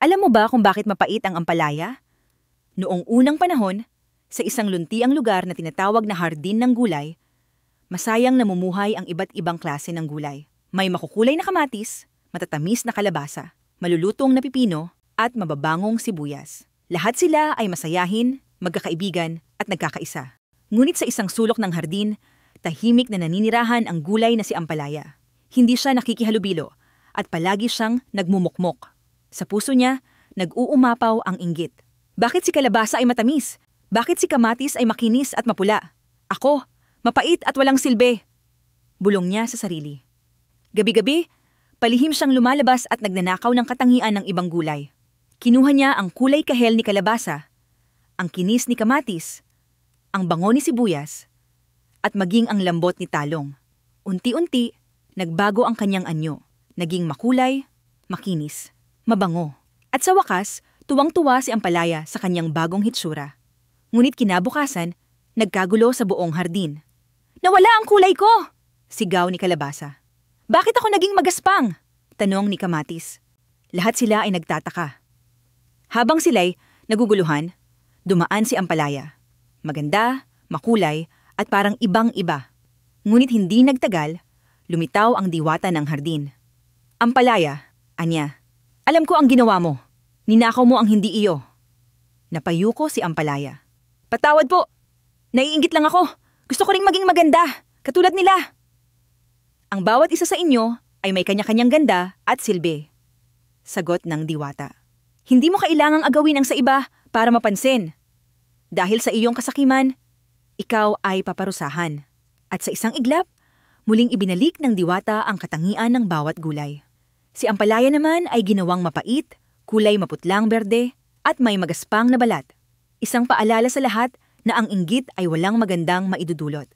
Alam mo ba kung bakit mapait ang ampalaya? Noong unang panahon, sa isang luntiang lugar na tinatawag na hardin ng gulay, masayang namumuhay ang iba't ibang klase ng gulay. May makukulay na kamatis, matatamis na kalabasa, malulutong na pipino, at mababangong sibuyas. Lahat sila ay masayahin, magkakaibigan, at nagkakaisa. Ngunit sa isang sulok ng hardin, tahimik na naninirahan ang gulay na si ampalaya. Hindi siya nakikihalubilo at palagi siyang nagmumukmok. Sa puso niya, nag-uumapaw ang inggit. Bakit si kalabasa ay matamis? Bakit si kamatis ay makinis at mapula? Ako, mapait at walang silbi. Bulong niya sa sarili. Gabi-gabi, palihim siyang lumalabas at nagnanakaw ng katangian ng ibang gulay. Kinuha niya ang kulay kahel ni kalabasa, ang kinis ni kamatis, ang bango ni sibuyas, at maging ang lambot ni talong. Unti-unti, nagbago ang kanyang anyo. Naging makulay, makinis, mabango. At sa wakas, tuwang-tuwa si ampalaya sa kanyang bagong hitsura. Ngunit kinabukasan, nagkagulo sa buong hardin. Nawala ang kulay ko! Sigaw ni kalabasa. Bakit ako naging magaspang? Tanong ni kamatis. Lahat sila ay nagtataka. Habang sila'y naguguluhan, dumaan si ampalaya. Maganda, makulay, at parang ibang-iba. Ngunit hindi nagtagal, lumitaw ang diwata ng hardin. Ampalaya, anya, alam ko ang ginawa mo. Ninakaw mo ang hindi iyo. Napayuko si ampalaya. Patawad po. Naiinggit lang ako. Gusto ko ring maging maganda, katulad nila. Ang bawat isa sa inyo ay may kanya-kanyang ganda at silbi. Sagot ng diwata. Hindi mo kailangang agawin ang sa iba para mapansin. Dahil sa iyong kasakiman, ikaw ay paparusahan. At sa isang iglap, muling ibinalik ng diwata ang katangian ng bawat gulay. Si ampalaya naman ay ginawang mapait, kulay maputlang berde, at may magaspang na balat. Isang paalala sa lahat na ang inggit ay walang magandang maidudulot.